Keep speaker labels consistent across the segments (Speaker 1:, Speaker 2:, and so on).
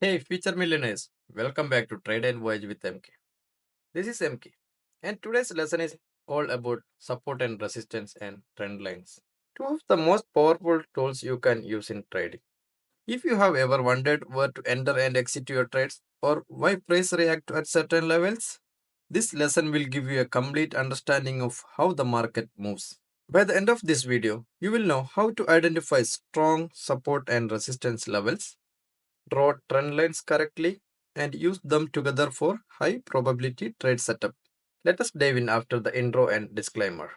Speaker 1: Hey, future millionaires, welcome back to Trade and Voyage with MK. This is MK, and today's lesson is all about support and resistance and trend lines. Two of the most powerful tools you can use in trading. If you have ever wondered where to enter and exit your trades or why price react at certain levels, this lesson will give you a complete understanding of how the market moves. By the end of this video, you will know how to identify strong support and resistance levels, draw trend lines correctly, and use them together for high probability trade setup. Let us dive in after the intro and disclaimer.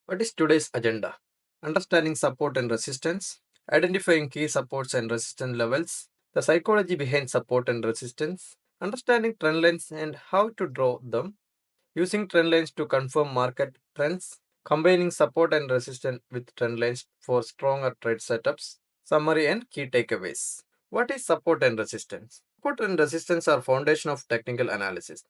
Speaker 1: What is today's agenda? Understanding support and resistance, identifying key supports and resistance levels, the psychology behind support and resistance, understanding trend lines and how to draw them, using trend lines to confirm market trends, combining support and resistance with trend lines for stronger trade setups, summary and key takeaways. What is support and resistance? Support and resistance are foundation of technical analysis.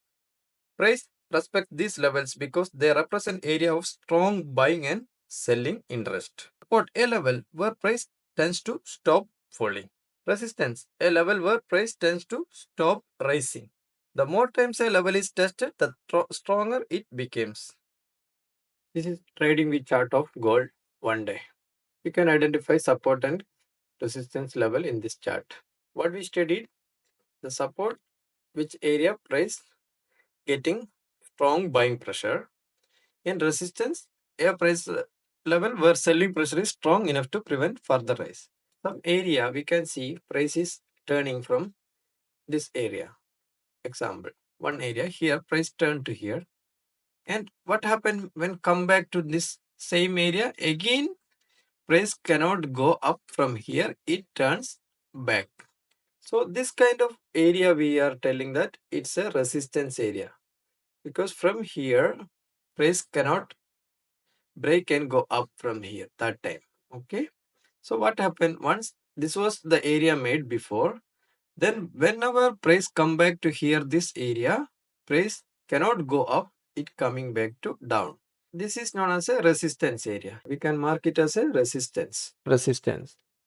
Speaker 1: Price respect these levels because they represent area of strong buying and selling interest. Support a level where price tends to stop falling. Resistance a level where price tends to stop rising. The more times a level is tested, the stronger it becomes. This is trading with chart of gold one day. You can identify support and resistance level in this chart. What we studied, the support, which area price getting strong buying pressure, and resistance, a price level where selling pressure is strong enough to prevent further rise. Some area we can see price is turning from this area. Example, one area here price turned to here. And what happened when come back to this same area? Again, price cannot go up from here. It turns back. So this kind of area we are telling that it's a resistance area because from here price cannot break and go up from here that time. Okay. So what happened once this was the area made before, then whenever price come back to here this area, price cannot go up, it coming back to down. This is known as a resistance area. We can mark it as a resistance.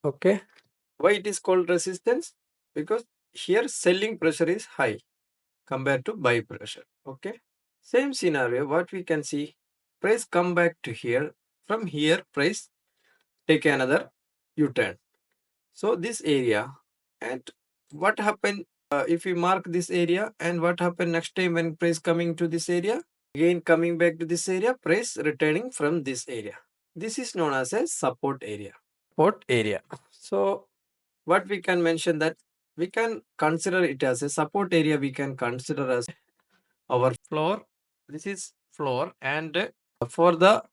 Speaker 1: Okay. Why it is called resistance? Because here selling pressure is high compared to buy pressure. Okay. Same scenario, what we can see, price come back to here. From here, price take another U-turn. So this area, and what happened if we mark this area, and what happened next time when price coming to this area? Again coming back to this area, price returning from this area. This is known as a support area. Support area. So what we can mention that we can consider it as a support area. We can consider as our floor. This is floor, and for the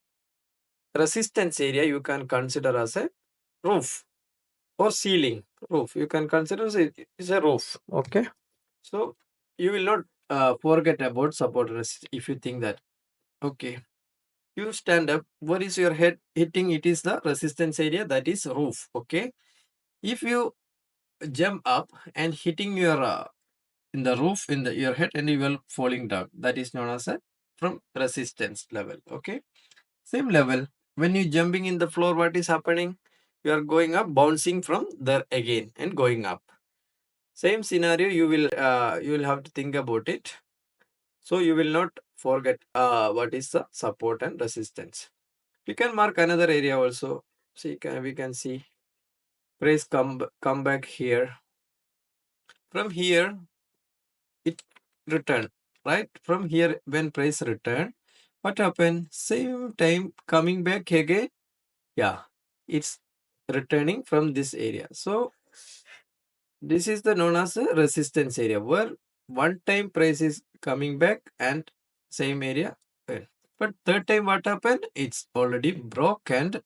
Speaker 1: resistance area you can consider as a roof or ceiling. Roof you can consider as it is a roof. Okay, so you will not forget about support resist if you think that. Okay, you stand up, what is your head hitting? It is the resistance area, that is roof. Okay, if you jump up and hitting your in the roof in the your head and you will falling down, that is known as a from resistance level. Okay, same level, when you jumping in the floor, what is happening? You are going up, bouncing from there again and going up. Same scenario, you will have to think about it. So you will not forget what is the support and resistance. We can mark another area also. See, we can see price come back here. From here, it return, right? From here, when price return, what happened? Same time coming back again. Yeah, it's returning from this area. So this is the known as a resistance area where one time price is coming back and same area. But third time what happened? It's already broke, and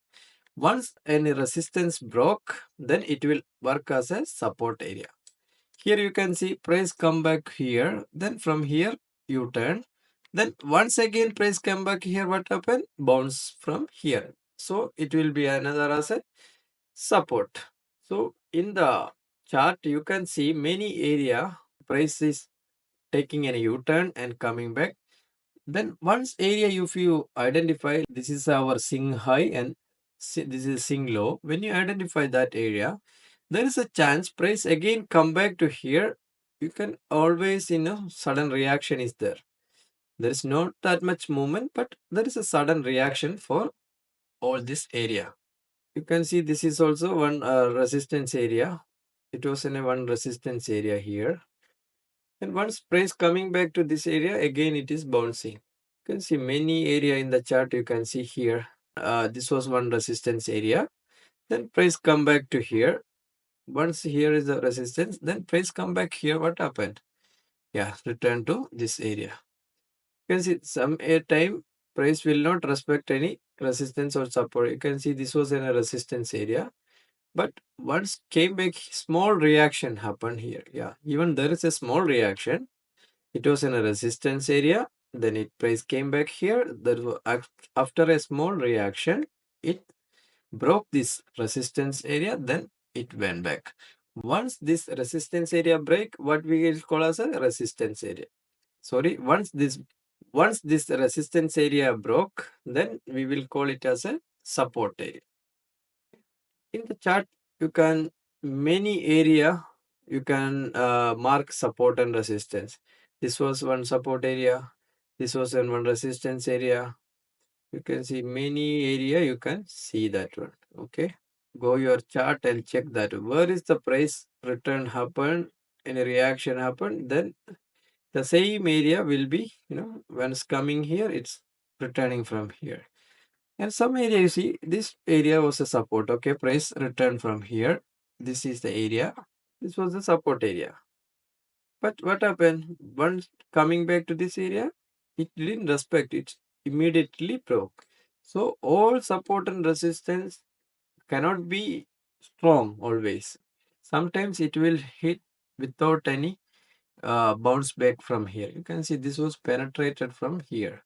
Speaker 1: once any resistance broke, then it will work as a support area. Here you can see price come back here, then from here you turn, Then once again price come back here, what happened? Bounce from here. So it will be another as a support. So in the chart, you can see many area price is taking a U-turn and coming back. Then once area, if you identify this is our swing high and this is swing low, when you identify that area, there is a chance price again come back to here. You can always, sudden reaction is there. There is not that much movement, but there is a sudden reaction for all this area. You can see this is also one resistance area. It was in a one resistance area here. And once price coming back to this area, again it is bouncing. You can see many area in the chart. You can see here. This was one resistance area. Then price come back to here. Once here is the resistance, then price come back here. What happened? Yeah, return to this area. You can see some time price will not respect any resistance or support. You can see this was in a resistance area. But once came back, small reaction happened here. Yeah, even there is a small reaction. It was in a resistance area. Then it price came back here. After a small reaction, it broke this resistance area. Then it went back. Once this resistance area break, what we will call as a resistance area. Sorry, once this resistance area broke, then we will call it as a support area. In the chart, you can many area you can mark support and resistance. This was one support area. This was in one resistance area. You can see many area. You can see that one. Okay. Go your chart and check that. Where is the price return happen? Any reaction happen? Then the same area will be, when it's coming here, it's returning from here. And some area, you see, this area was a support. Okay, price return from here. This is the area. This was the support area. But what happened? Once coming back to this area, it didn't respect it. Immediately broke. So all support and resistance cannot be strong always. Sometimes it will hit without any bounce back from here. You can see this was penetrated from here.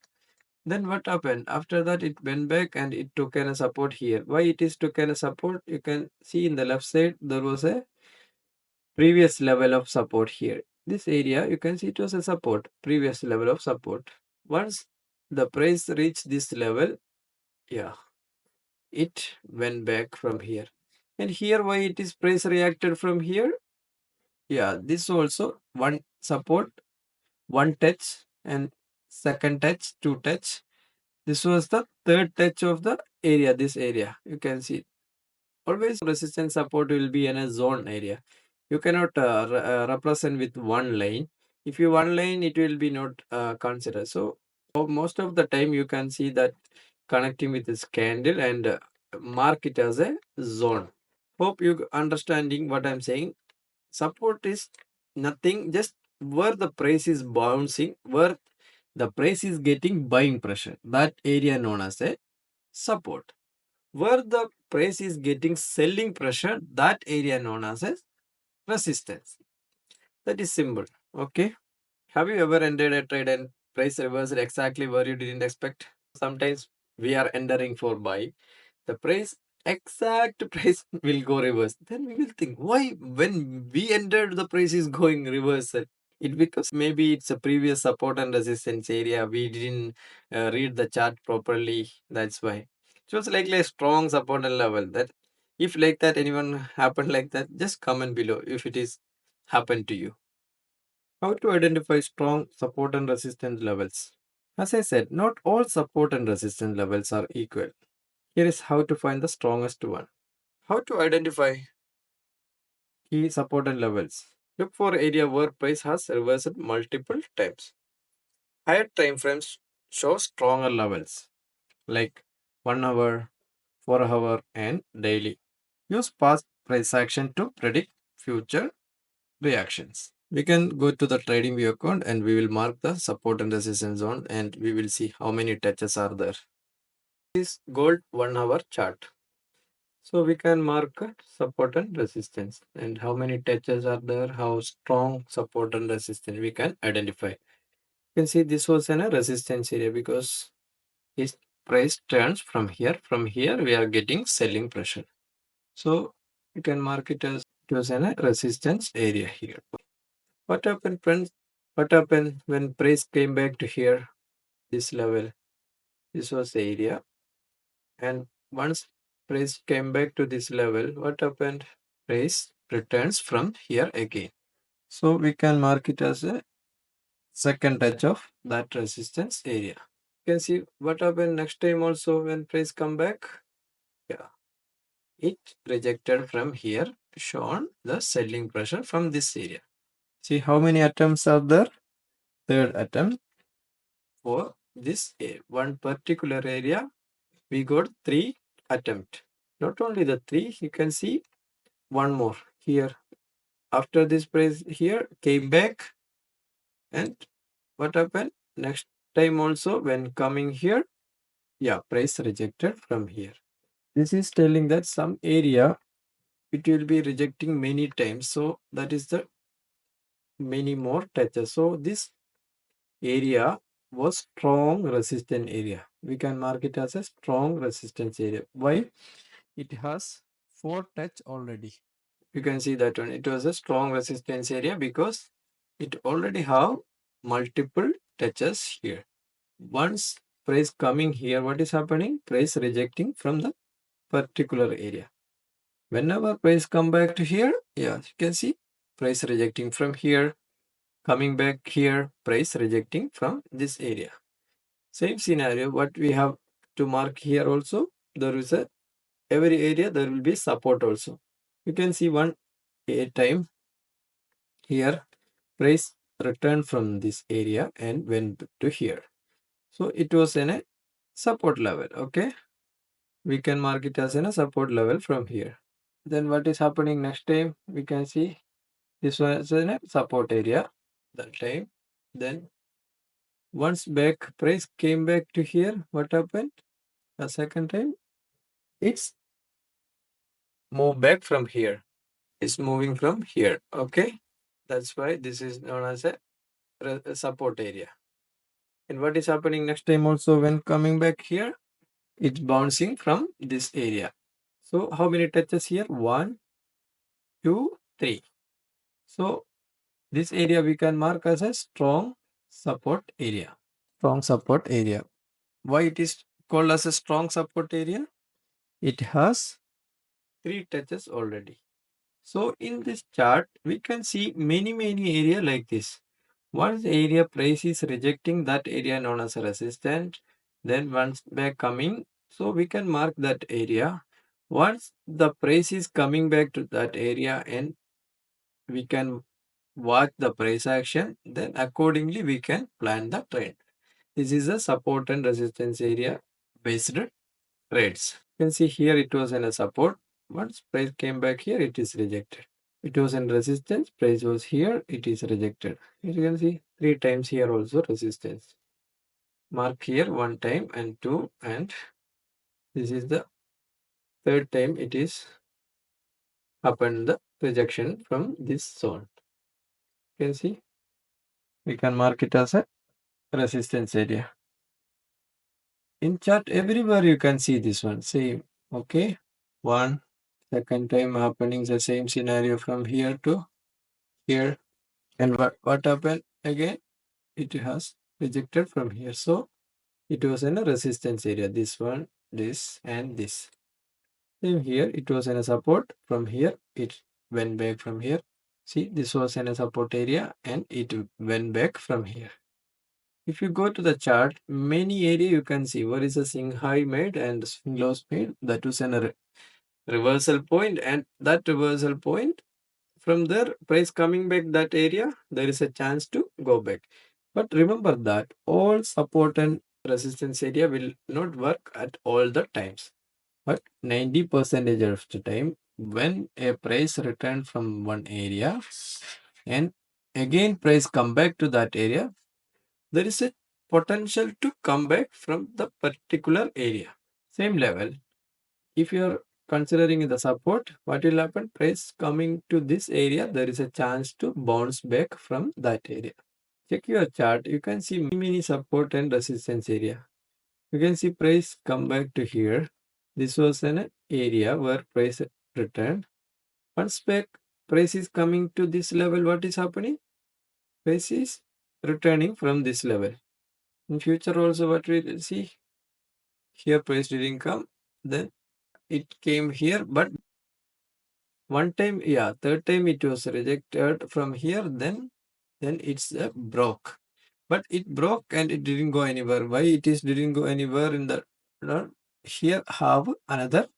Speaker 1: Then what happened? After that, it went back and it took a support here. Why it is took a support? You can see in the left side, there was a previous level of support here. This area, you can see it was a support, previous level of support. Once the price reached this level, yeah, it went back from here. And here, why it is price reacted from here? Yeah, this also one support, one touch, and second touch, two touch. This was the third touch of the area, this area. You can see always resistance support will be in a zone area. You cannot represent with one line. If you one line, it will be not considered. So most of the time you can see that connecting with this candle and mark it as a zone. Hope you understanding what I'm saying. Support is nothing, just where the price is bouncing, where the price is getting buying pressure. That area known as a support. Where the price is getting selling pressure, that area known as a resistance. That is simple. Okay. Have you ever entered a trade and price reversed exactly where you didn't expect? Sometimes we are entering for buy. The price, exact price will go reverse. Then we will think, why when we entered the price is going reverse? It because maybe it's a previous support and resistance area. We didn't read the chart properly. That's why. It was likely a strong support and level. That if like that anyone happened like that, just comment below if it is happened to you. How to identify strong support and resistance levels? As I said, not all support and resistance levels are equal. Here is how to find the strongest one. How to identify key support and levels? Look for area where price has reversed multiple times. Higher time frames show stronger levels like 1 hour, 4 hour and daily. Use past price action to predict future reactions. We can go to the trading view account and we will mark the support and resistance zone and we will see how many touches are there. This gold 1 hour chart. So we can mark support and resistance and how many touches are there, how strong support and resistance we can identify. You can see this was in a resistance area because this price turns from here. From here, we are getting selling pressure. So you can mark it as it was in a resistance area here. What happened, friends? What happened when price came back to here, this level? This was the area. And once price came back to this level, what happened? Price returns from here again. So we can mark it as a second touch of that resistance area. You can see what happened next time also when price come back. Yeah, it rejected from here, shown the selling pressure from this area. See how many attempts are there? Third attempt for this one particular area. We got 3 attempts. Not only the 3, you can see one more here. After this price here came back, and what happened? Next time also when coming here, yeah, price rejected from here. This is telling that some area it will be rejecting many times. So that is the many more touches. So this area was strong resistant area. We can mark it as a strong resistance area. Why? It has 4 touch already. You can see that one. It was a strong resistance area because it already have multiple touches here. Once price coming here, what is happening? Price rejecting from the particular area. Whenever price come back to here, yeah, you can see price rejecting from here, coming back here, price rejecting from this area. Same scenario, what we have to mark here also, there is a every area there will be support also. You can see one time here, price returned from this area and went to here. So it was in a support level. Okay, we can mark it as in a support level from here. Then what is happening next time? We can see this was in a support area that time. Then once back price came back to here, what happened? A second time, it's moved back from here. It's moving from here. Okay, that's why this is known as a support area. And what is happening next time also when coming back here? It's bouncing from this area. So how many touches here? 1, 2, 3. So this area we can mark as a strong support area. Strong support area. Why it is called as a strong support area? It has 3 touches already. So in this chart, we can see many area like this. Once the area price is rejecting that area known as a resistance, then once back coming, so we can mark that area. Once the price is coming back to that area and we can watch the price action, then accordingly we can plan the trend. This is a support and resistance area based trades. You can see here it was in a support. Once price came back here, it is rejected. It was in resistance, price was here, it is rejected. You can see 3 times here also resistance. Mark here 1 time and 2, and this is the 3rd time it is happened the rejection from this zone. You can see we can mark it as a resistance area. In chart everywhere you can see this one same. Okay, one second time happening the same scenario from here to here. And what happened again? It has rejected from here. So it was in a resistance area. This one, this, and this. Same here. It was in a support. From here, it went back from here. See, this was in a support area and it went back from here. If you go to the chart, many area you can see where is a swing high made and swing lows made. That was in a reversal point, and that reversal point, from there price coming back that area, there is a chance to go back. But remember that all support and resistance area will not work at all the times, but 90% of the time when a price return from one area and again price come back to that area, there is a potential to come back from the particular area. Same level, if you are considering the support, what will happen? Price coming to this area, there is a chance to bounce back from that area. check your chart, you can see mini support and resistance area. You can see price come back to here. This was an area where price returned. Once back, price is coming to this level. What is happening? Price is returning from this level. In future also, what we will see here, price didn't come. Then it came here, but one time, yeah, third time it was rejected from here. Then it's broke, but it broke and it didn't go anywhere. Why it is didn't go anywhere in the here have another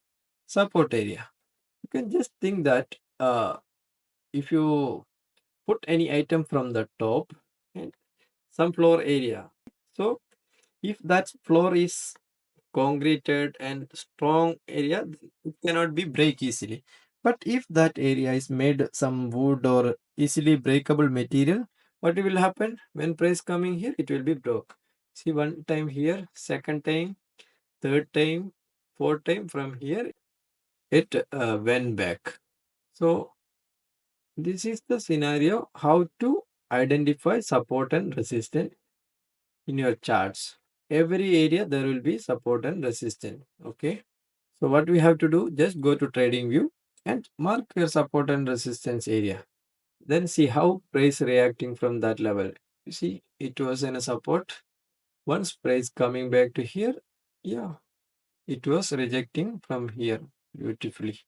Speaker 1: support area. You can just think that if you put any item from the top and some floor area, so if that floor is concreted and strong area, it cannot be break easily. But if that area is made some wood or easily breakable material, what will happen when price coming here? It will be broke. See, one time here, second time, third time, fourth time, from here it went back. So this is the scenario how to identify support and resistance in your charts. Every area there will be support and resistance. Okay. So what we have to do, just go to trading view and mark your support and resistance area. Then see how price reacting from that level. You see it was in a support. Once price coming back to here, yeah, it was rejecting from here beautifully.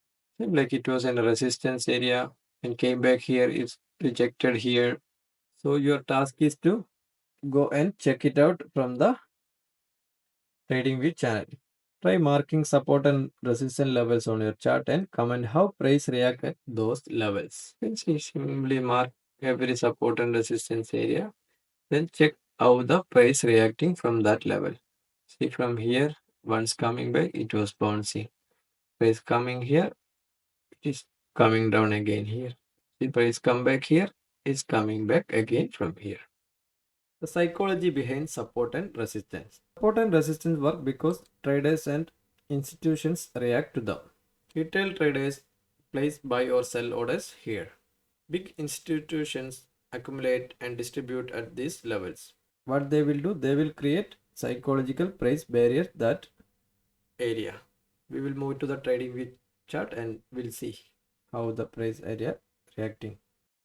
Speaker 1: Seemed like it was in a resistance area and came back here, it's rejected here. So your task is to go and check it out from the TradingView channel. Try marking support and resistance levels on your chart and comment how price react at those levels. You can see simply mark every support and resistance area. Then check how the price reacting from that level. See from here, once coming back, it was bouncing. Price coming here, it is coming down again here. See price come back here, is coming back again from here. The psychology behind support and resistance. Support and resistance work because traders and institutions react to them. Retail traders place buy or sell orders here. Big institutions accumulate and distribute at these levels. What they will do, they will create psychological price barrier that area. We will move to the trading view chart and we'll see how the price area reacting.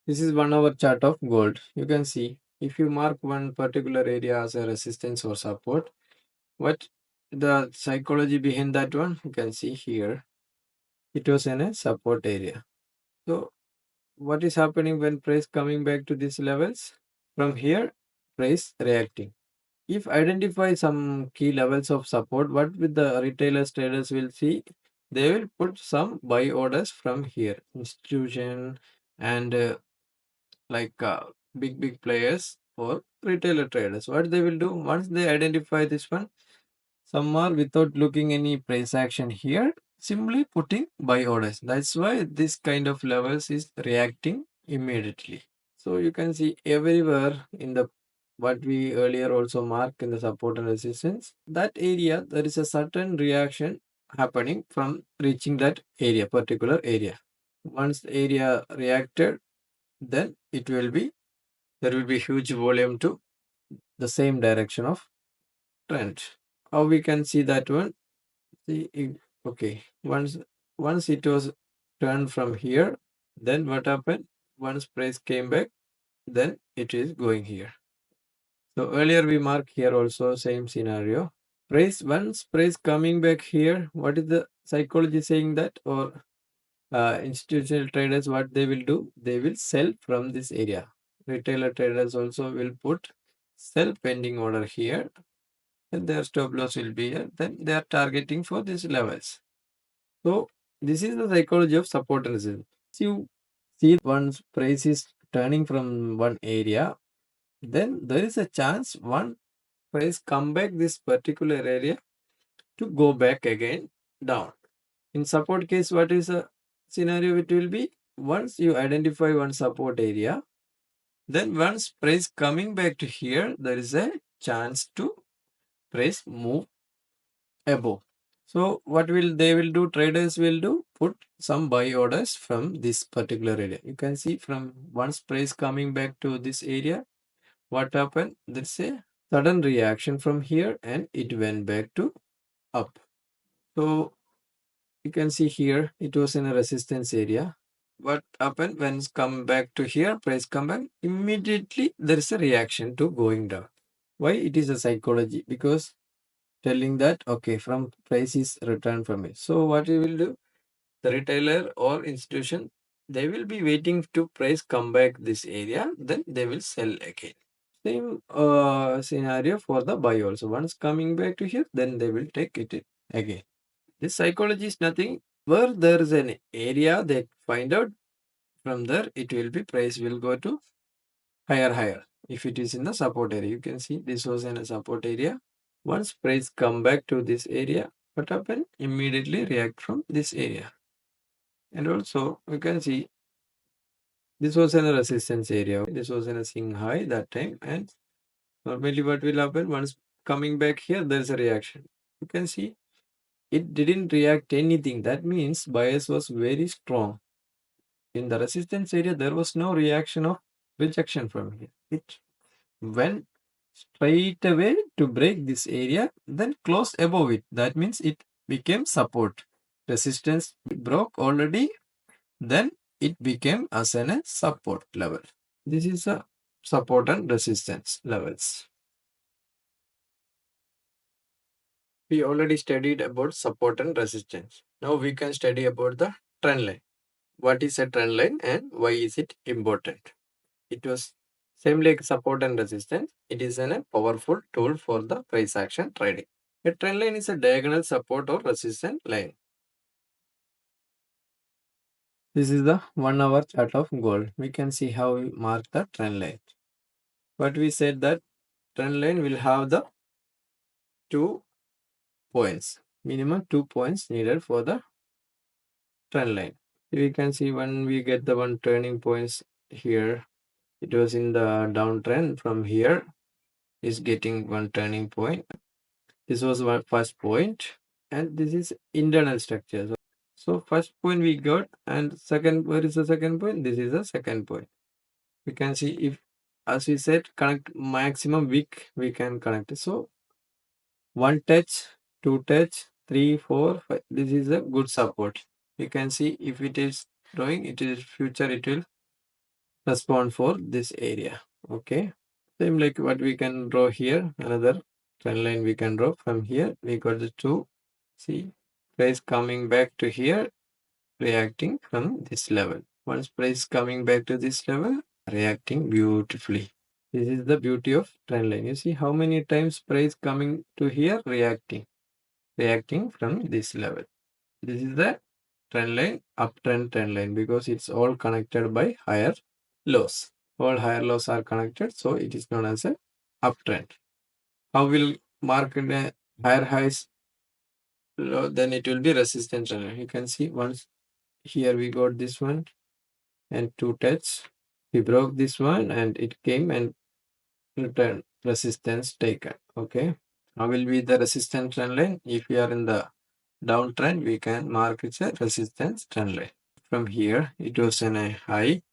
Speaker 1: This is 1 hour chart of gold. You can see if you mark one particular area as a resistance or support, what the psychology behind that one, you can see here. It was in a support area. So what is happening when price coming back to these levels? From here, price reacting. If identify some key levels of support, what with the retailers traders will see, they will put some buy orders from here. Institution and like big players or retailer traders, what they will do once they identify this one, some are without looking any price action here, simply putting buy orders. That's why this kind of levels is reacting immediately. So you can see everywhere in the what we earlier also marked in the support and resistance, that area there is a certain reaction happening from reaching that area, particular area. Once the area reacted, then it will be, there will be huge volume to the same direction of trend. How we can see that one? See, okay, once it was turned from here, then what happened? Once price came back, then it is going here. So earlier we marked here also same scenario. Price, once price coming back here, what is the psychology saying that, or institutional traders, what they will do, they will sell from this area. Retailer traders also will put sell pending order here and their stop loss will be here, then they are targeting for these levels. So this is the psychology of support and resistance. You see once price is turning from one area, then there is a chance one price come back this particular area to go back again down. In support case, what is the scenario? It will be once you identify one support area, then once price coming back to here, there is a chance to price move above. So what will they will do? Traders will do put some buy orders from this particular area. You can see from once price coming back to this area, what happened? There's a sudden reaction from here and it went back to up. So you can see here it was in a resistance area. What happened when it's come back to here, price come back, immediately there is a reaction to going down. Why? It is a psychology, because telling that okay, from price is returned from it. So what you will do, the retailer or institution, they will be waiting to price come back this area, then they will sell again. Same scenario for the buy also. Once coming back to here, then they will take it again. This psychology is nothing. Where there is an area, they find out, from there it will be price will go to higher. If it is in the support area, you can see this was in a support area. Once price come back to this area, what happened? Immediately react from this area. And also you can see this was in a resistance area. This was in a swing high that time, and normally what will happen once coming back here, there is a reaction. You can see it didn't react anything. That means bias was very strong. In the resistance area, there was no reaction of rejection from here. It went straight away to break this area, then close above it. That means it became support. Resistance broke already, then it became as a support level. This is a support and resistance levels. We already studied about support and resistance. Now we can study about the trend line. What is a trend line and why is it important? It was same like support and resistance. It is a powerful tool for the price action trading. A trend line is a diagonal support or resistance line. This is the 1 hour chart of gold. We can see how we mark the trend line. But we said that trend line will have the 2 points. Minimum 2 points needed for the trend line. We can see when we get the one turning points here, it was in the downtrend. From here is getting one turning point. This was one first point, and this is internal structure. So first point we got, and second, where is the second point? This is the second point. We can see if, as we said, connect maximum wick we can connect it. So one touch, two touch, three, four, five. This is a good support. You can see if it is drawing, it is future, it will respond for this area. Okay. Same like what we can draw here, another trend line we can draw from here. We got the two. See, price coming back to here, reacting from this level. Once price coming back to this level, reacting beautifully. This is the beauty of trend line. You see how many times price coming to here, reacting from this level. This is the trend line, uptrend trend line, because it's all connected by higher lows. All higher lows are connected, so it is known as a uptrend. How will market a higher highs low? Then it will be resistance trend line. You can see once here we got this one and two touch. We broke this one and it came and returned resistance taken. Okay. How will be the resistance trend line? If we are in the downtrend, we can mark it a resistance trend line. From here, it was in a high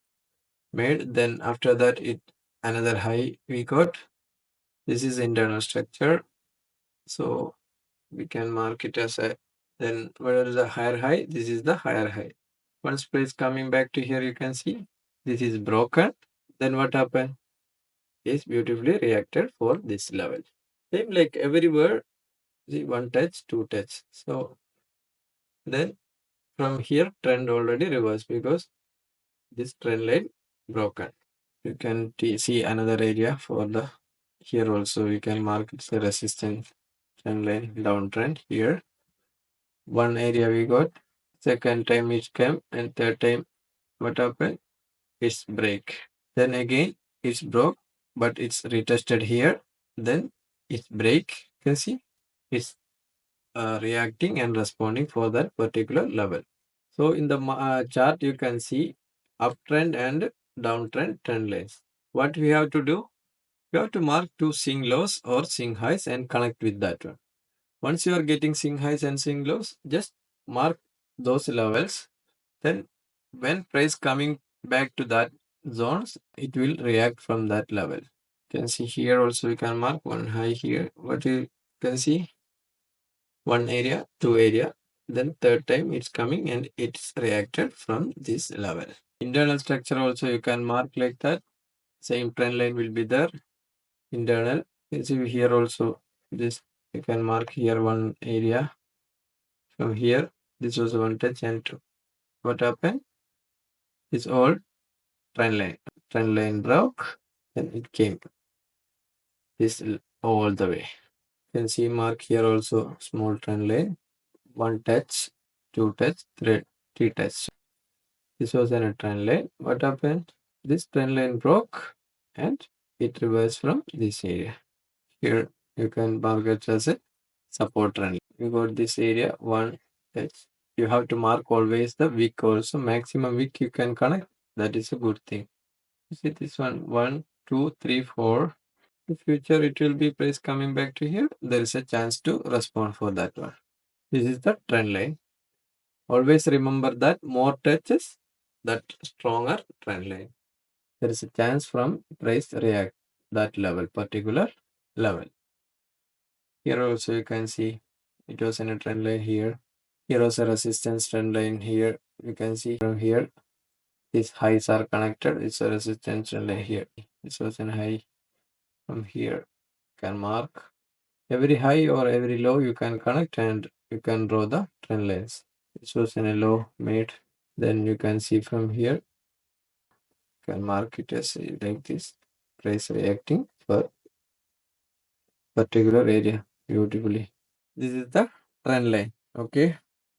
Speaker 1: made. Then after that, it another high we got. This is internal structure. So we can mark it as a, then where is the higher high? This is the higher high. Once price coming back to here, you can see this is broken. Then what happened? Is beautifully reacted for this level. Same like everywhere, see one touch, two touch. So then from here trend already reversed because this trend line broken. You can see another area for the, here also we can mark it's the resistance trend line downtrend here. One area we got, second time it came, and third time what happened? It's break. Then again it's broke, but it's retested here. Then it's break. You can see it's reacting and responding for that particular level. So in the chart, you can see uptrend and downtrend trend lines. What we have to do? We have to mark two swing lows or swing highs and connect with that one. Once you are getting swing highs and swing lows, just mark those levels. Then when price coming back to that zones, it will react from that level. You can see here also we can mark one high here. What you can see, one area, two area, then third time it's coming and it's reacted from this level. Internal structure also you can mark like that. Same trend line will be there. Internal. You can see here also this, you can mark here one area. From here, this was one touch and two. What happened? It's all trend line. Trend line broke, then it came this all the way. You can see mark here also small trend line. One touch, two touch, three touch. This was in a trend line. What happened? This trend line broke and it reversed from this area. Here you can mark it as a support trend. You got this area one touch. You have to mark always the wick also. Maximum wick you can connect. That is a good thing. You see this one, two, three, four. In future it will be price coming back to here. There is a chance to respond for that one. This is the trend line. Always remember that more touches, that stronger trend line. There is a chance from price react that level, particular level. Here also you can see it was in a trend line here. Here was a resistance trend line here. You can see from here these highs are connected. It's a resistance trend line here. This was a high from here. You can mark every high or every low you can connect and you can draw the trend lines. This was in a low made. Then you can see from here, you can mark it as like this, price reacting for particular area beautifully. This is the trend line. Okay.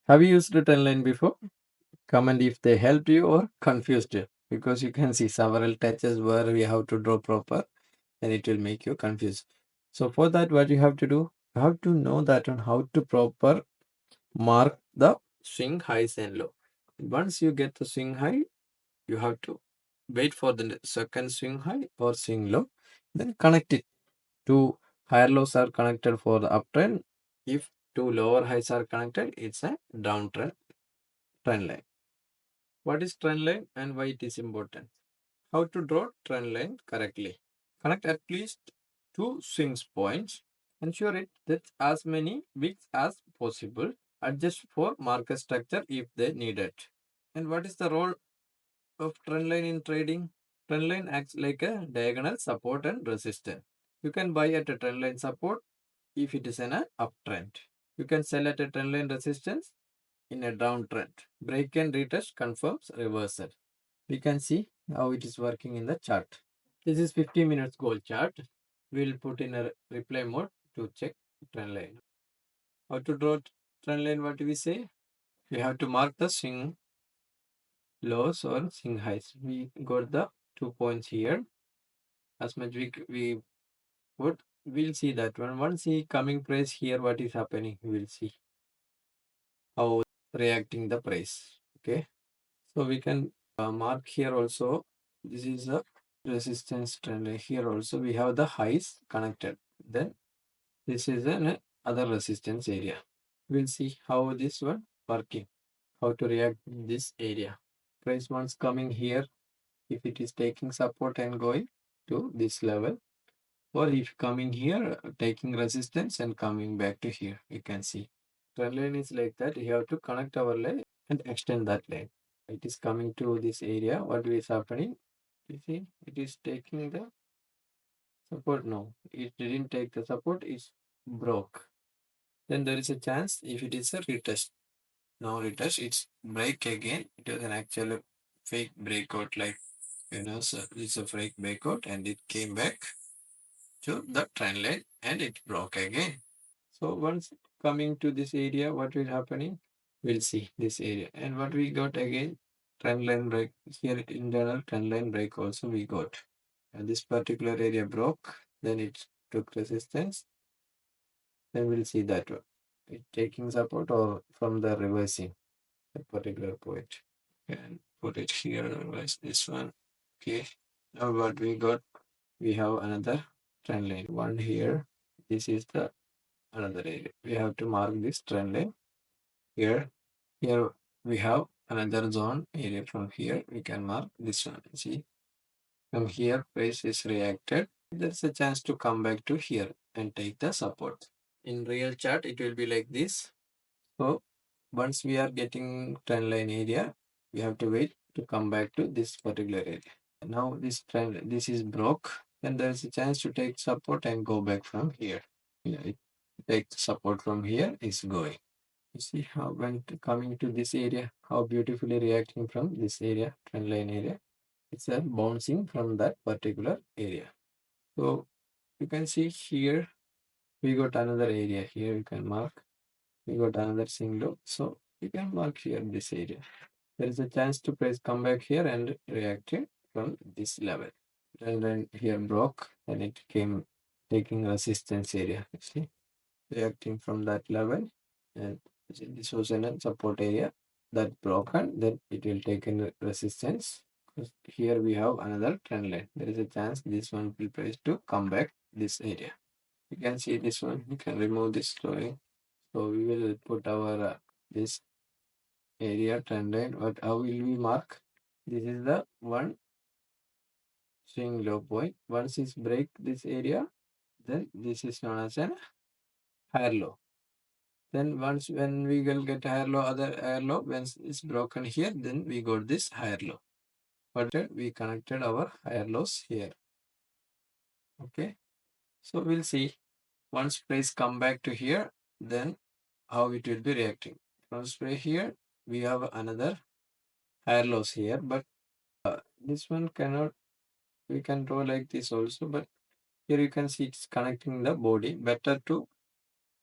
Speaker 1: Have you used the trend line before? Comment if they helped you or confused you. Because you can see several touches where we have to draw proper and it will make you confused. So for that, what you have to do, you have to know that on how to proper mark the swing highs and low. Once you get the swing high, you have to wait for the second swing high or swing low, then connect it. Two higher lows are connected for the uptrend. If two lower highs are connected, it's a downtrend trend line. What is trend line and why it is important? How to draw trend line correctly? Connect at least two swings points. Ensure it gets as many wicks as possible. Adjust for market structure if they need it. And what is the role of trend line in trading? Trend line acts like a diagonal support and resistance. You can buy at a trend line support if it is in an uptrend. You can sell at a trend line resistance in a downtrend. Break and retest confirms reversal. We can see how it is working in the chart. This is 50 minutes gold chart. We'll put in a replay mode to check trend line. How to draw trend line? What do we say? We have to mark the swing lows or swing highs. We got the 2 points here. As much we put, we'll see that one. Once the coming price here, what is happening? We'll see how reacting the price. Okay. So we can mark here also. This is a resistance trend. Here also we have the highs connected. Then this is an other resistance area. We'll see how this one working. How to react in this area. Price once coming here. If it is taking support and going to this level, or if coming here taking resistance and coming back to here, you can see trend line is like that. You have to connect our line and extend that line. It is coming to this area. What is happening? You see, it is taking the support. No, it didn't take the support. It's broke. Then there is a chance if it is a retest. Now retest, it's break again. It was an actual fake breakout, like so it's a fake breakout, and it came back to the trend line and it broke again. So once coming to this area, what will happening? We'll see this area. And what we got again? Trend line break. Here internal trend line break also we got. And this particular area broke. Then it took resistance. Then we'll see that one. It taking support or from the reversing that particular point. And put it here, revise this one. Okay. Now what we got? We have another trend line. One here. This is the another area. We have to mark this trend line here. Here we have another zone area. From here we can mark this one. See, from here price is reacted there's a chance to come back to here and take the support. In real chart, it will be like this. So once we are getting trend line area, we have to wait to come back to this particular area. Now this is broke, then there's a chance to take support and go back from here. Yeah, it take support from here is going. You see how when coming to this area, how beautifully reacting from this area, trend line area. It's a bouncing from that particular area. So you can see here we got another area here. You can mark. We got another single. So you can mark here this area. There is a chance to press come back here and react it from this level. And then here broke and it came taking resistance area. You see, reacting from that level, and this was in a support area that broken. Then it will take in resistance. Here we have another trend line. There is a chance this one will press to come back this area. You can see this one. You can remove this drawing. So we will put our this area trend line. But how will we mark? This is the one swing low point. Once it break this area, then this is known as an higher low. Then once when we will get higher low, other higher low, when it's broken here, then we got this higher low. But we connected our higher lows here. Okay. So we'll see. Once price come back to here, then how it will be reacting. Once we're here, we have another higher lows here, but this one cannot, we can draw like this also, but here you can see it's connecting the body. Better to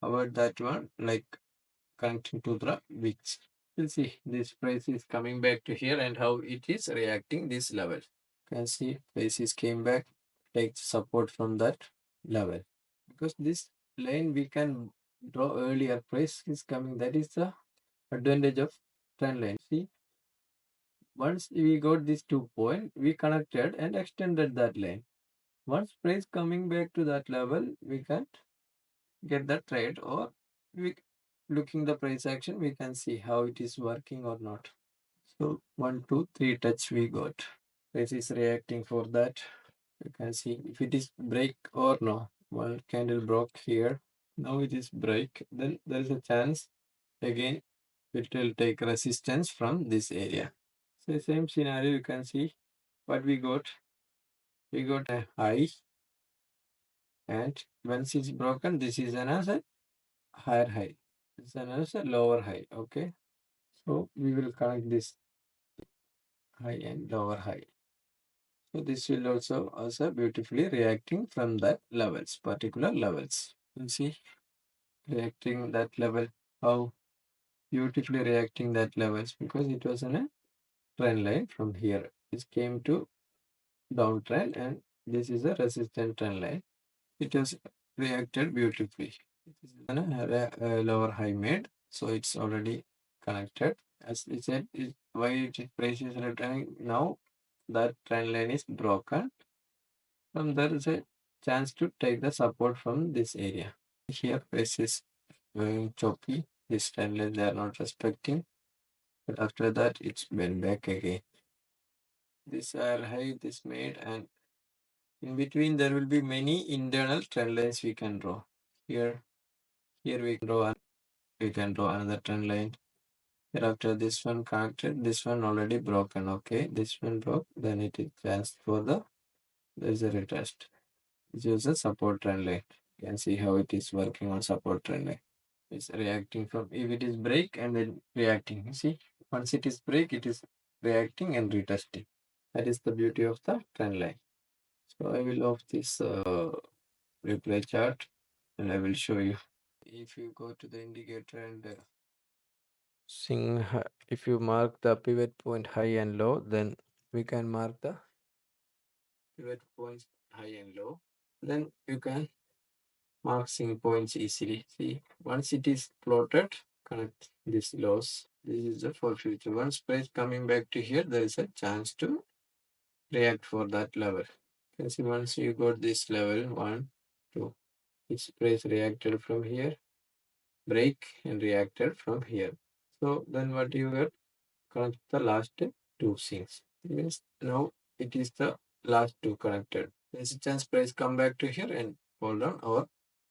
Speaker 1: avoid that one, like connecting to the wicks. We'll see this price is coming back to here and how it is reacting this level. You can see prices came back, take support from that level. Because this line we can draw earlier, price is coming. That is the advantage of trend line. See, once we got this 2 point, we connected and extended that line. Once price coming back to that level, we can get the trade, or we looking the price action, we can see how it is working or not. So 1, 2, 3 touch we got. Price is reacting for that. You can see if it is break or no. One candle broke here. Now it is break. Then there is a chance again it will take resistance from this area. So same scenario, you can see what we got. We got a high, and once it's broken, this is another higher high. This is another lower high. Okay. So we will connect this high and lower high. So this will also beautifully reacting from that levels, particular levels. You see, reacting that level, how beautifully reacting that levels, because it was in a trend line from here. It came to downtrend, and this is a resistant trend line. It has reacted beautifully. It is in a lower high made, so it's already connected. As we said, why it price is returning now, that trend line is broken. From there is a chance to take the support from this area. Here price is going choppy. This trend line they are not respecting, but after that it's went back again. This are high this made, and in between there will be many internal trend lines we can draw. Here we can draw another trend line. After this one connected, this one already broken. Okay, this one broke, then it is chance for the there is a retest. This is a support trend line. You can see how it is working on support trend line. It's reacting from if it is break and then reacting. You see, once it is break, it is reacting and retesting. That is the beauty of the trend line. So I will off this replay chart and I will show you. If you go to the indicator and if you mark the pivot point high and low, then we can mark the pivot points high and low. Then you can mark sync points easily. See, once it is plotted, connect this lows. This is the for future. Once price coming back to here, there is a chance to react for that level. You can see once you got this level 1, 2, its price reacted from here, break and reacted from here. So then what you get? Connect the last two sinks. Means now it is the last two connected. Resistance price come back to here and hold on, or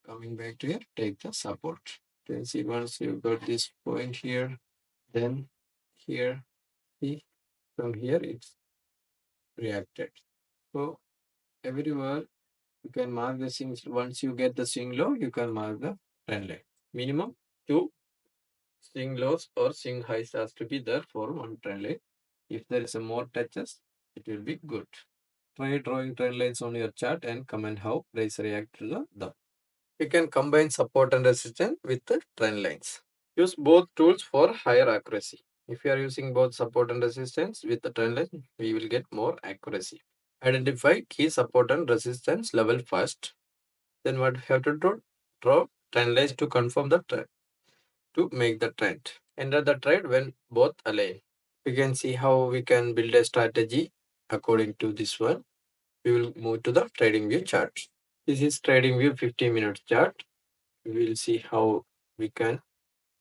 Speaker 1: coming back to here, take the support. You can see once you got this point here, then here, see, from here it's reacted. So everywhere you can mark the swing. Once you get the swing low, you can mark the trend line. Minimum two swing lows or swing highs has to be there for one trend line. If there is a more touches, it will be good. Try drawing trend lines on your chart and comment how price react to them. You can combine support and resistance with the trend lines. Use both tools for higher accuracy. If you are using both support and resistance with the trend line, we will get more accuracy. Identify key support and resistance level first. Then what we have to do? Draw trend lines to confirm the trend, to make the trend. Enter the trade when both align. We can see how we can build a strategy according to this one. We will move to the trading view chart. This is trading view 15-minute chart. We will see how we can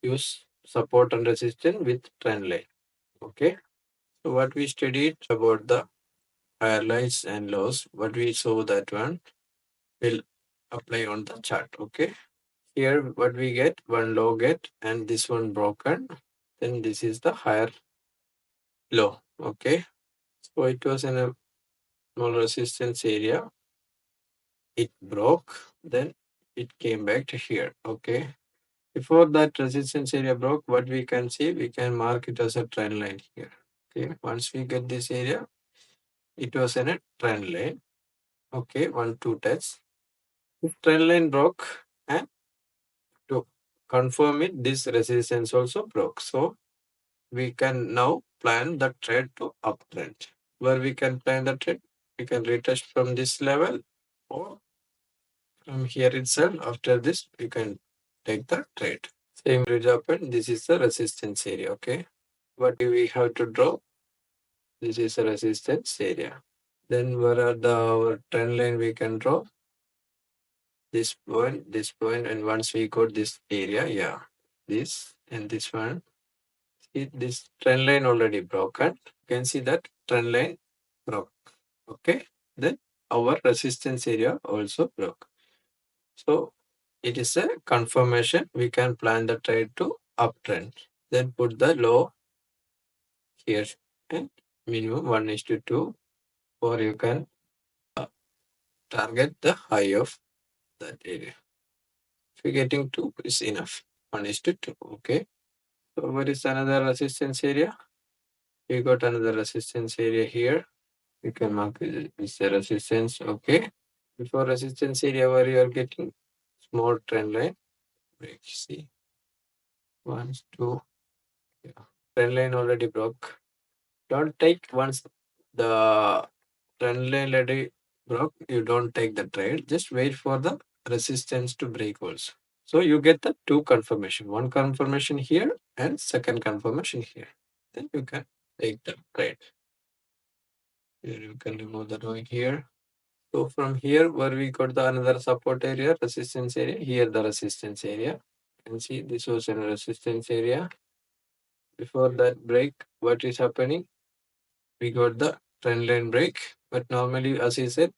Speaker 1: use support and resistance with trend line. Okay. So what we studied about the higher highs and lows, what we saw that one will apply on the chart. Okay. Here what we get, one low get and this one broken. Then this is the higher low. Okay. So it was in a small resistance area. It broke. Then it came back to here. Okay. Before that resistance area broke, what we can see, we can mark it as a trend line here. Okay. Once we get this area, it was in a trend line. Okay. 1, 2 tests. If trend line broke, and to confirm it, this resistance also broke. So we can now plan the trade to uptrend. Where we can plan the trade, we can retest from this level or from here itself. After this, we can take the trade. Same will happen. This is the resistance area. Okay. What do we have to draw? This is a resistance area. Then where are the our trend line we can draw? This point, and once we got this area, yeah, this and this one. See, this trend line already broken. You can see that trend line broke. Okay. Then our resistance area also broke. So it is a confirmation. We can plan the trade to uptrend. Then put the low here and minimum 1:2, or you can target the high of that area. If you're getting 2 is enough. 1:2. Okay. So what is another resistance area? We got another resistance area here. You can mark this resistance. Okay. Before resistance area where you are getting small trend line. Break. See. 1, 2. Yeah. Trend line already broke. Don't take once the trend line already broke, you don't take the trade. Just wait for the resistance to break also. So you get the two confirmation. One confirmation here and second confirmation here. Then you can take the trade. Here you can remove the drawing here. So from here where we got the another support area, resistance area, here the resistance area. You can see this was a resistance area. Before that break, what is happening? We got the trend line break. But normally, as I said,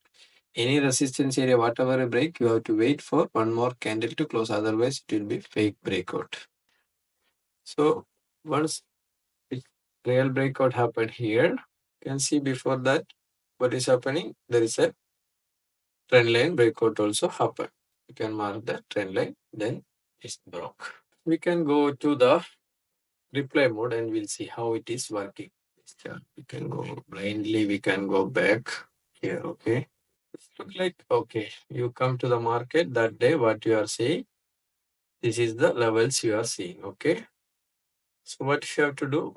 Speaker 1: any resistance area, whatever a break, you have to wait for one more candle to close. Otherwise, it will be fake breakout. So once it real breakout happened here, you can see before that what is happening. There is a trend line breakout also happened. You can mark the trend line, then it's broke. We can go to the replay mode and we'll see how it is working. We can go blindly, we can go back here. Okay. It look like okay. You come to the market that day, what you are seeing. This is the levels you are seeing. Okay. So what you have to do?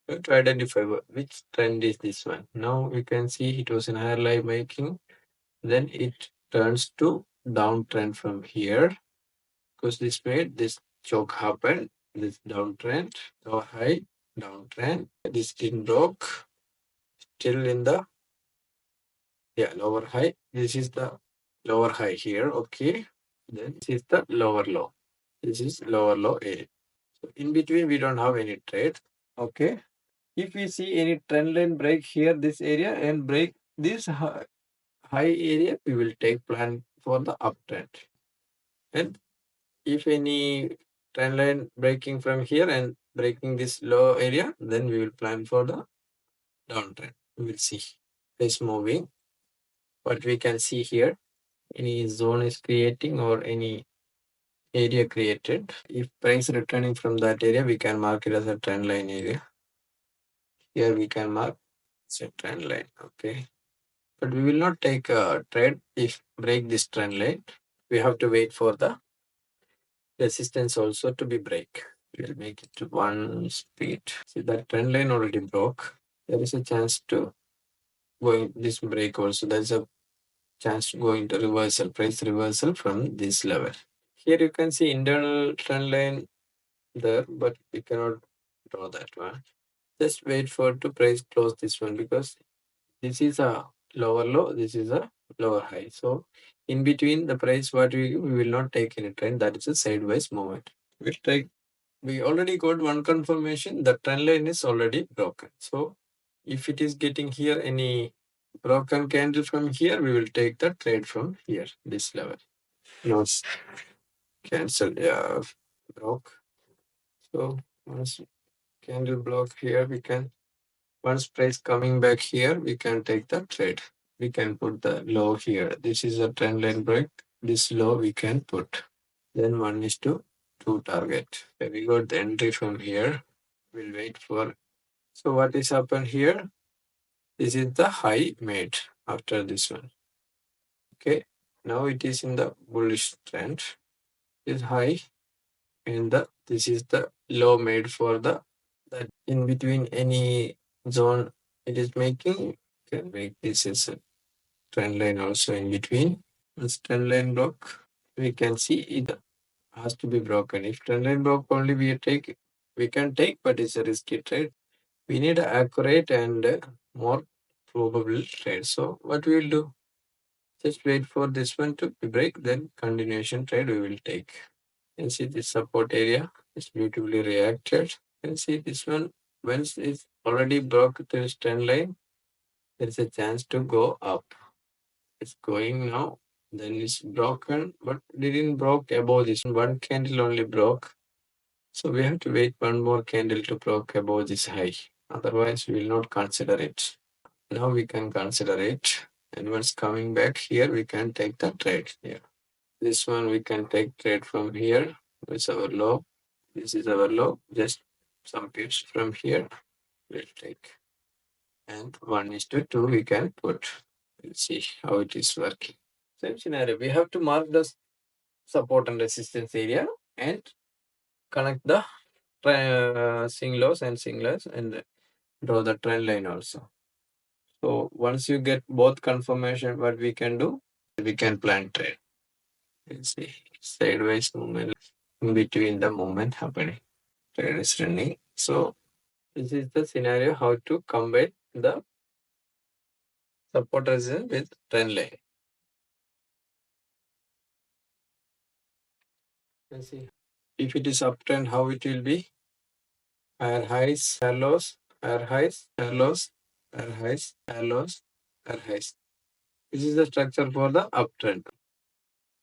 Speaker 1: You have to identify which trend is this one. Now we can see it was in higher line making. Then it turns to downtrend from here because this made this choke happen. This downtrend, lower high, downtrend. This didn't broke. Still in the lower high. This is the lower high here. Okay. Then this is the lower low. This is lower low area. So in between we don't have any trade. Okay. If we see any trend line break here, this area and break this high area, we will take plan for the uptrend. And if any trend line breaking from here and breaking this low area, then we will plan for the downtrend. We will see. It's moving. What we can see here, any zone is creating or any area created. If price returning from that area, we can mark it as a trend line area. Here we can mark it's a trend line. Okay. But we will not take a trade if break this trend line. We have to wait for the resistance also to be break. We'll make it to 1 speed. See that trend line already broke. There is a chance to go in this break also. There's a chance to go into reversal, price reversal from this level. Here you can see internal trend line there, but we cannot draw that one. Just wait for to price close this one because this is a lower low, this is a lower high. So in between the price what we will not take any trend, that is a sideways movement. We'll take, we already got one confirmation, the trend line is already broken. So if it is getting here any broken candle from here, we will take the trade from here, this level. No, cancel, yeah, broke. So once candle block here, we can, once price coming back here, we can take the trade. We can put the low here. This is a trend line break. This low we can put. Then 1:2 target. Okay, we got the entry from here. We'll wait for. So what is happened here? This is the high made after this one. Okay. Now it is in the bullish trend. This high and the this is the low made for the that in between any zone it is making. Can make this as a trend line also in between. This trend line block, we can see it has to be broken. If trend line block only we can take, but it's a risky trade. We need an accurate and more probable trade. So what we will do? Just wait for this one to break, then continuation trade we will take. You can see this support area is beautifully reacted. You can see this one, once it's already broke this trend line, there is a chance to go up. It's going now, then it's broken, but didn't broke above this one candle only broke. So we have to wait one more candle to broke above this high. Otherwise, we will not consider it. Now we can consider it. And once coming back here, we can take the trade here. This one we can take trade from here. It's our low. This is our low. Just some pips from here. We'll take. And 1:2 we can put. We'll see how it is working. Same scenario. We have to mark the support and resistance area and connect the swing lows and swing lows and draw the trend line also. So once you get both confirmation, what we can do, we can plan trade. You see sideways movement in between the movement happening. Trade is running. So this is the scenario how to combine the support resistance with trend line. You see if it is uptrend, how it will be. Higher highs, higher lows, higher highs, higher lows, higher highs, higher lows, higher highs. This is the structure for the uptrend.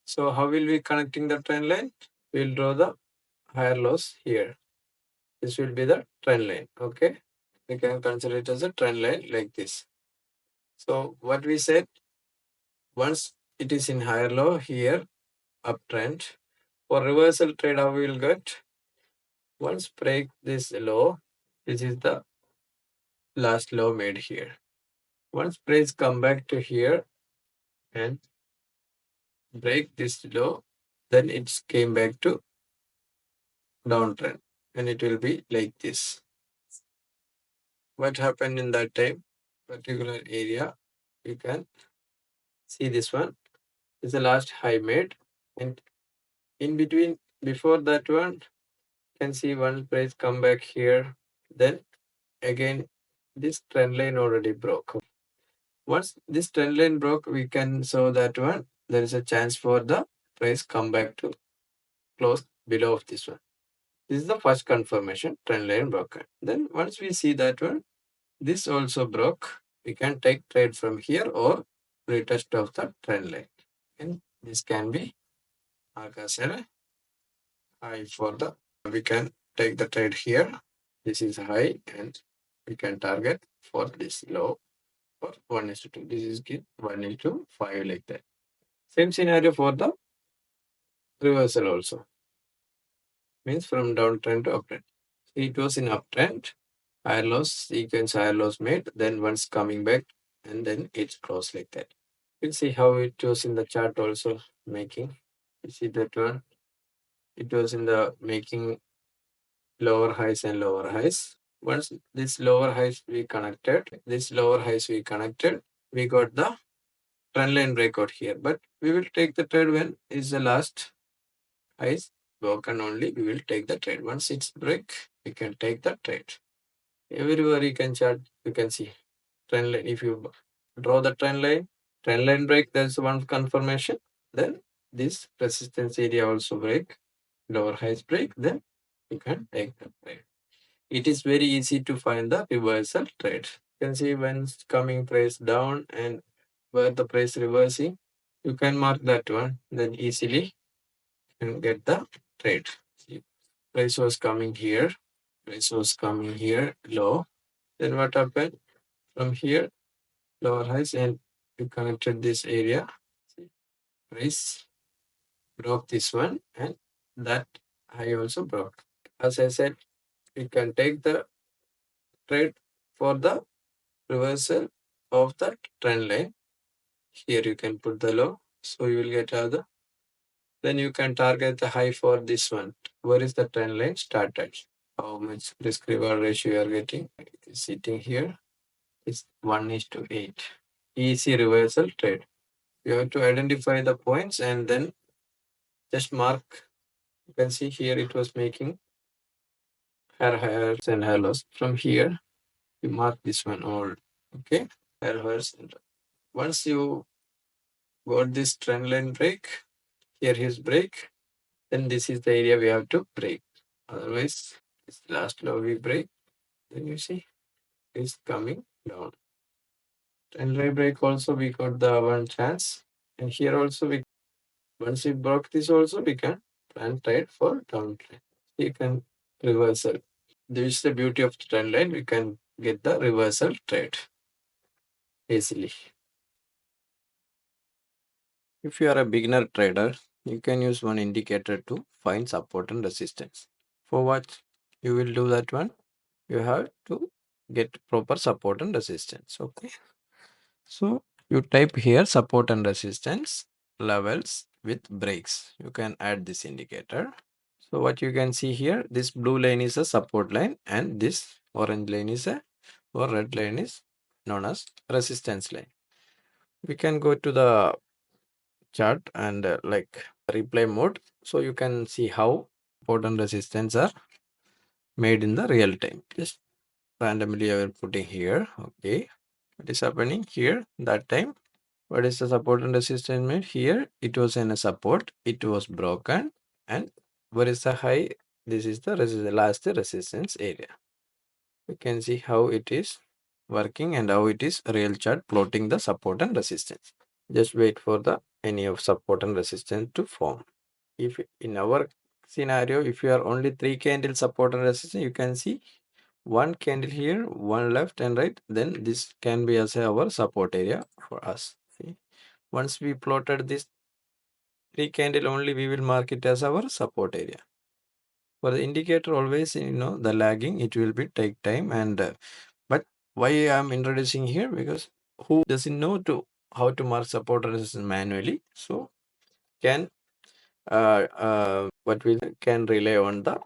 Speaker 1: So how will we connecting the trend line? We'll draw the higher lows here. This will be the trend line. Okay. We can consider it as a trend line like this. So what we said, once it is in higher low here, uptrend. For reversal trade, how we will get? Once break this low, this is the last low made here. Once price come back to here and break this low, then it came back to downtrend and it will be like this. What happened in that time? Particular area, you can see this one is the last high made, and in between before that one you can see one price come back here, then again this trend line already broke. Once this trend line broke, we can show that one there is a chance for the price come back to close below of this one. This is the first confirmation, trend line broken. Then once we see that one, this also broke, we can take trade from here or retest of the trend line. And this can be marked as a high for the, we can take the trade here. This is high and we can target for this low for 1:2. This is 1:5 like that. Same scenario for the reversal also. Means from downtrend to uptrend. It was in uptrend, higher lows, sequence higher lows made, then once coming back and then it's closed like that. We'll see how it was in the chart also making. You see that one? It was in the making lower highs and lower highs. Once this lower highs we connected, we got the trend line breakout here. But we will take the trade when is the last highs broken only. We will take the trade. Once it's break, we can take the trade. Everywhere you can chart, you can see trend line. If you draw the trend line break, there's one confirmation. Then this resistance area also break, lower highs break, then you can take the trade. It is very easy to find the reversal trade. You can see when coming price down and where the price reversing, you can mark that one, then easily and get the trade. See, price was coming here, low. Then what happened? From here, lower highs, and you connected this area. See, price broke this one, and that high also broke. As I said, you can take the trade for the reversal of the trend line. Here you can put the low, so you will get other. Then you can target the high for this one. Where is the trend line started? How much risk reward ratio you are getting? It is sitting here. It's 1:8. Easy reversal trade. You have to identify the points and then just mark. You can see here it was making highs and higher lows. From here, you mark this one all. Okay, highs. Once you got this trend line break, here is break, then this is the area we have to break. Otherwise, this last low we break, then you see it's coming down. Trend line break also we got the one chance, and here also we once we broke this also we can plan trade for downtrend. You can reversal. This is the beauty of the trend line. We can get the reversal trade easily. If you are a beginner trader, you can use one indicator to find support and resistance. For what you will do that one, you have to get proper support and resistance. Okay. So you type here support and resistance levels with breaks. You can add this indicator. So what you can see here, this blue line is a support line and this orange line is a or red line is known as resistance line. We can go to the chart and like replay mode, so you can see how support and resistance are made in the real time. Just randomly I will putting here. Okay, what is happening here that time? What is the support and resistance made here? It was in a support, it was broken, and where is the high? This is the last resistance area. You can see how it is working and how it is real chart plotting the support and resistance. Just wait for the any of support and resistance to form. If in our scenario, if you are only 3 candle support and resistance, you can see one candle here, one left and right, then this can be as our support area for us. See, once we plotted this 3 candle only, we will mark it as our support area. For the indicator, always the lagging, it will be take time. And but why I am introducing here, because who doesn't know to how to mark support and resistance manually, so can what we can rely on the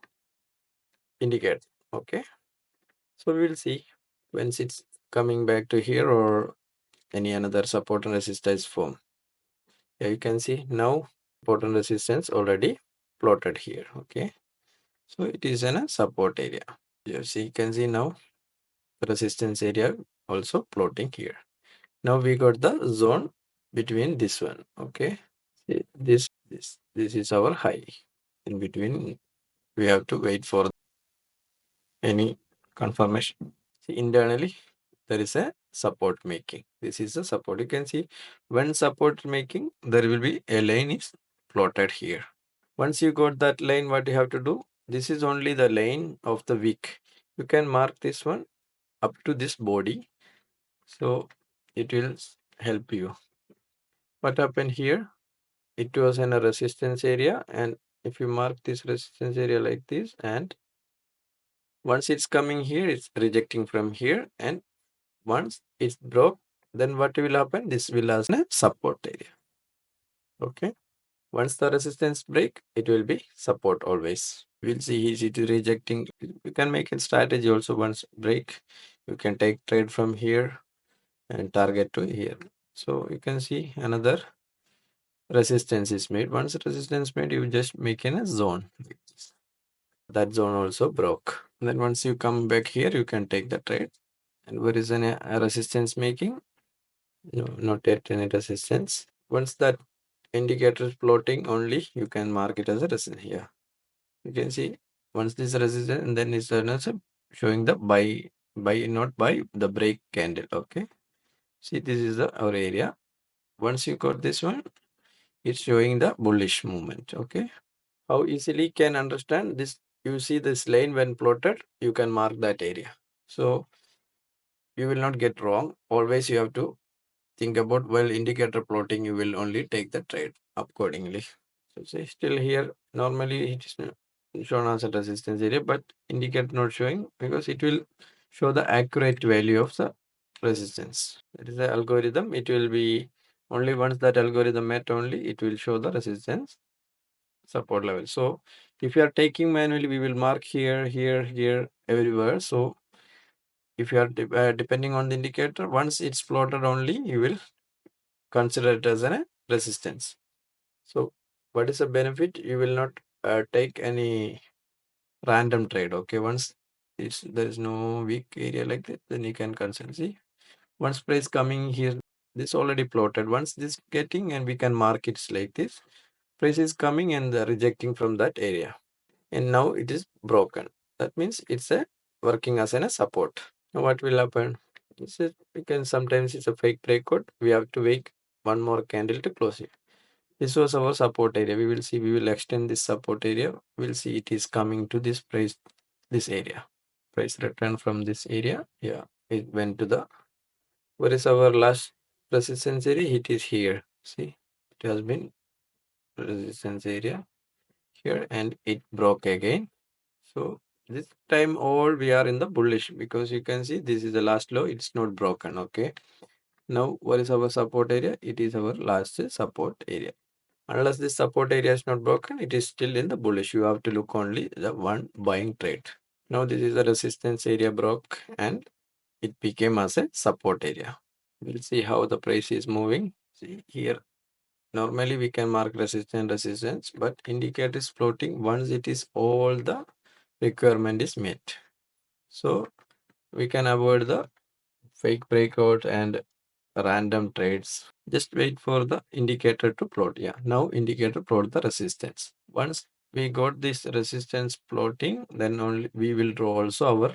Speaker 1: indicator. Okay, so we will see once it's coming back to here or any another support and resistance form. Yeah, you can see now support and resistance already plotted here. Okay, so it is in a support area. Yes, you can see now the resistance area also plotting here. Now we got the zone between this one. Okay, see, this is our high. In between we have to wait for any confirmation. See, internally there is a support making. This is the support. You can see when support making, there will be a line is plotted here. Once you got that line, what you have to do? This is only the line of the wick. You can mark this one up to this body. So it will help you. What happened here? It was in a resistance area, and if you mark this resistance area like this, and once it's coming here, it's rejecting from here, and once it's broke, then what will happen? This will as a support area. Okay. Once the resistance break, it will be support always. We'll see is it rejecting. You can make a strategy also. Once break, you can take trade from here and target to here. So you can see another resistance is made. Once resistance made, you just make in a zone. That zone also broke. Then once you come back here, you can take the trade. And where is a resistance making? No, not yet any resistance. Once that indicator is plotting only, you can mark it as a resistance here. You can see once this resistance, and then it's also showing the buy, not buy, the break candle. Okay. See, this is our area. Once you got this one, it's showing the bullish movement. Okay. How easily can understand this? You see this line when plotted, you can mark that area. So you will not get wrong. Always you have to think about while indicator plotting, you will only take the trade accordingly. So say still here, normally it is shown as a resistance area, but indicator not showing because it will show the accurate value of the resistance. That is the algorithm. It will be only once that algorithm met only, it will show the resistance support level. So if you are taking manually, we will mark here, here, here, everywhere. So if you are depending on the indicator, once it's plotted only, you will consider it as a resistance. So what is the benefit? You will not take any random trade. Okay, once there is no weak area like that, then you can consider. See, once price coming here, this already plotted. Once this getting, and we can mark it like this. Price is coming and rejecting from that area, and now it is broken. That means it's a working as a support. Now what will happen? This is, because sometimes it's a fake breakout. We have to wait one more candle to close it. This was our support area. We will see, we will extend this support area. We'll see it is coming to this price, this area. Price return from this area. Yeah, it went to the, where is our last resistance area? It is here. See, it has been resistance area here and it broke again. So this time all we are in the bullish because you can see this is the last low. It's not broken. Okay. Now what is our support area? It is our last support area. Unless this support area is not broken, it is still in the bullish. You have to look only the one buying trade. Now this is the resistance area broke and it became as a support area. We'll see how the price is moving. See here, normally we can mark resistance, but indicator is floating once it is all the requirement is met. So we can avoid the fake breakout and random trades. Just wait for the indicator to plot. Yeah, now indicator plot the resistance. Once we got this resistance plotting, then only we will draw also our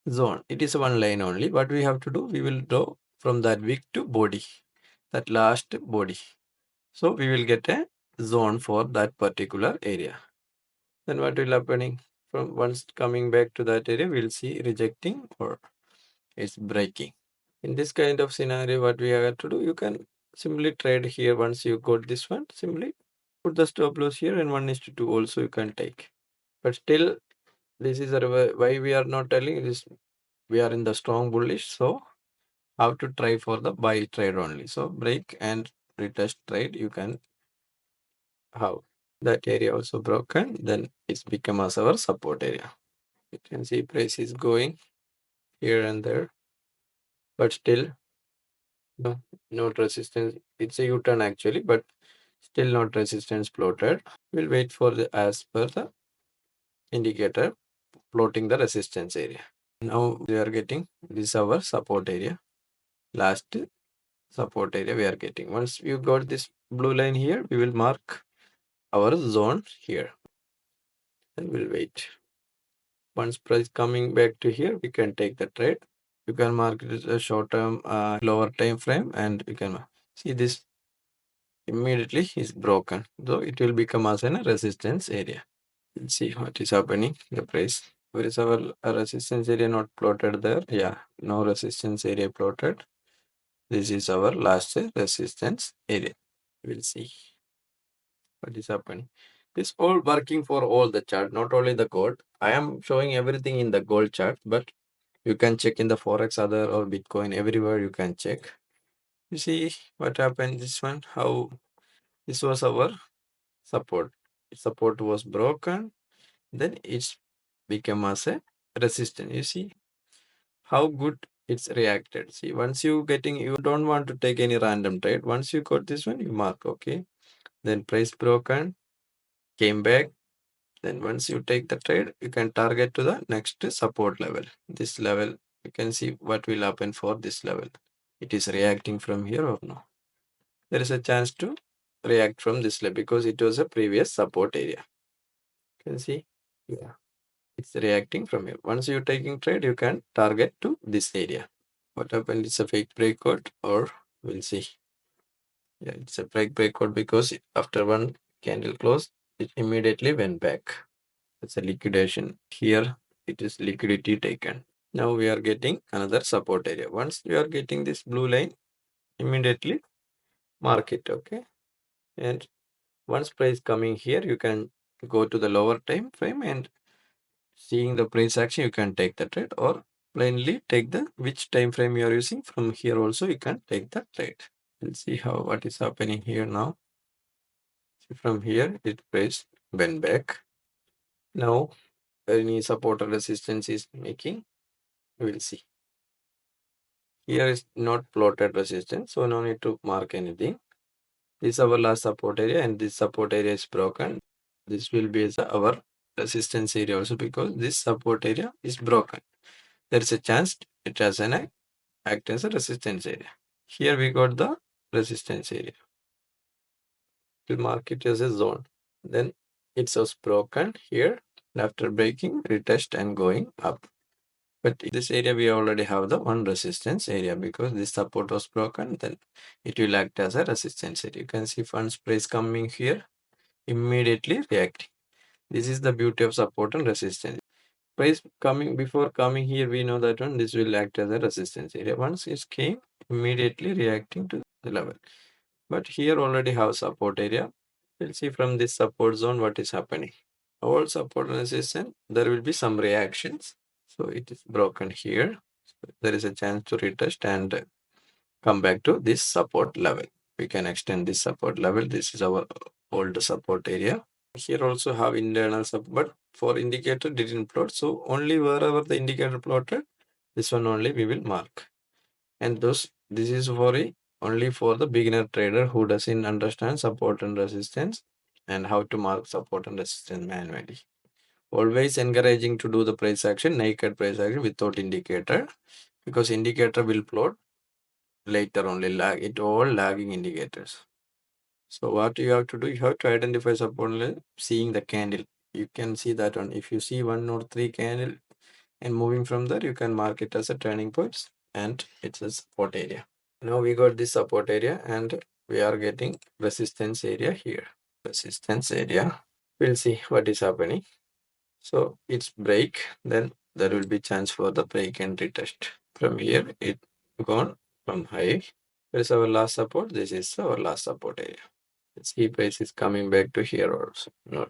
Speaker 1: zone. It is one line only. What we have to do, we will draw from that wick to body, that last body. So we will get a zone for that particular area. Then what will happening? From once coming back to that area, we'll see rejecting or it's breaking. In this kind of scenario, what we have to do, you can simply trade here. Once you got this one, simply put the stop loss here, and 1:2 also you can take. But still, this is why we are not telling this. We are in the strong bullish, so how to try for the buy trade only. So break and retest trade, you can have that area also broken. Then it's become as our support area. You can see price is going here and there, but still no, not resistance. It's a U-turn actually, but still not resistance plotted. We'll wait for the as per the indicator plotting the resistance area. Now we are getting this our support area. Last support area we are getting. Once you got this blue line here, we will mark our zone here and we'll wait. Once price coming back to here, we can take the trade. You can mark it as a short term, lower time frame, and you can see this immediately is broken. So it will become as a resistance area. Let's see what is happening. The price. Where is our resistance area not plotted there? Yeah, no resistance area plotted. This is our last resistance area. We'll see what is happening. This all working for all the chart, not only the gold. I am showing everything in the gold chart, but you can check in the Forex other or Bitcoin, everywhere you can check. You see what happened this one, how this was our support. Support was broken, then it's become as a resistance. You see how good it's reacted. See, once you getting, you don't want to take any random trade. Once you got this one, you mark, okay. Then price broken, came back. Then once you take the trade, you can target to the next support level. This level, you can see what will happen for this level. It is reacting from here or no. There is a chance to react from this level because it was a previous support area. You can see, yeah, it's reacting from here. Once you're taking trade, you can target to this area. What happened? It's a fake breakout, or we'll see. Yeah, it's a breakout because after one candle close, it immediately went back. It's a liquidation. Here, it is liquidity taken. Now we are getting another support area. Once you are getting this blue line, immediately mark it, okay? And once price coming here, you can go to the lower time frame and seeing the price action, you can take the trade or plainly take the which time frame you are using. From here also, you can take the trade. We'll see how what is happening here now. See, from here, it price went back. Now, any support or resistance is making, we'll see. Here is not plotted resistance, so no need to mark anything. This is our last support area, and this support area is broken. This will be our resistance area also because this support area is broken. There is a chance it has an act as a resistance area. Here we got the resistance area. We'll mark it as a zone. Then it was broken here. After breaking, retest and going up. But in this area, we already have the one resistance area because this support was broken. Then it will act as a resistance area. You can see funds price coming here, immediately reacting. This is the beauty of support and resistance. Price coming before coming here, we know that one this will act as a resistance area. Once it came, immediately reacting to the level. But here already have support area. We'll see from this support zone what is happening. All support and resistance, there will be some reactions. So it is broken here. So there is a chance to retest and come back to this support level. We can extend this support level. This is our old support area. Here also have internal support, but for indicator didn't plot. So only wherever the indicator plotted, this one only we will mark. And those this is for only for the beginner trader who doesn't understand support and resistance and how to mark support and resistance manually. Always encouraging to do the price action, naked price action without indicator, because indicator will plot later only. It all lagging indicators. So what you have to do, you have to identify support level, seeing the candle. You can see that one. If you see 1 or 3 candle and moving from there, you can mark it as a turning points and it's a support area. Now we got this support area and we are getting resistance area here. Resistance area. We'll see what is happening. So it's break, then there will be chance for the break and retest. From here, it gone from high. Where is our last support? This is our last support area. See price is coming back to here also. No.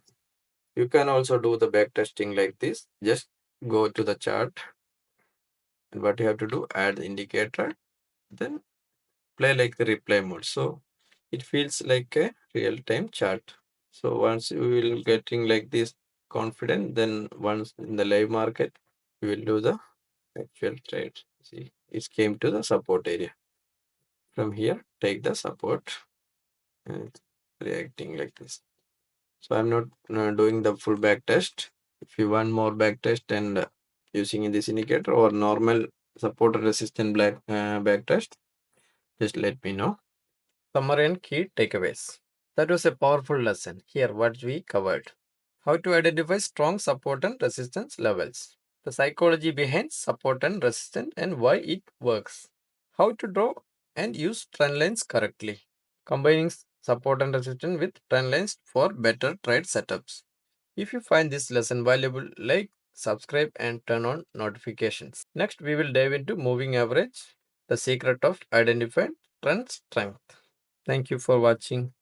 Speaker 1: You can also do the back testing like this. Just go to the chart and what you have to do, add the indicator, then play like the replay mode. So it feels like a real-time chart. So once you will getting like this confident, then once in the live market, you will do the actual trade. See, it came to the support area. From here, take the support and reacting like this. So I'm not doing the full back test. If you want more back test and using in this indicator or normal support resistant back test, just let me know. Summary and key takeaways. That was a powerful lesson. Here what we covered. How to identify strong support and resistance levels. the psychology behind support and resistance and why it works, how to draw and use trend lines correctly, combining support and resistance with trend lines for better trade setups. If you find this lesson valuable, like, subscribe, and turn on notifications. Next, we will dive into moving average, the secret of identifying trend strength. Thank you for watching.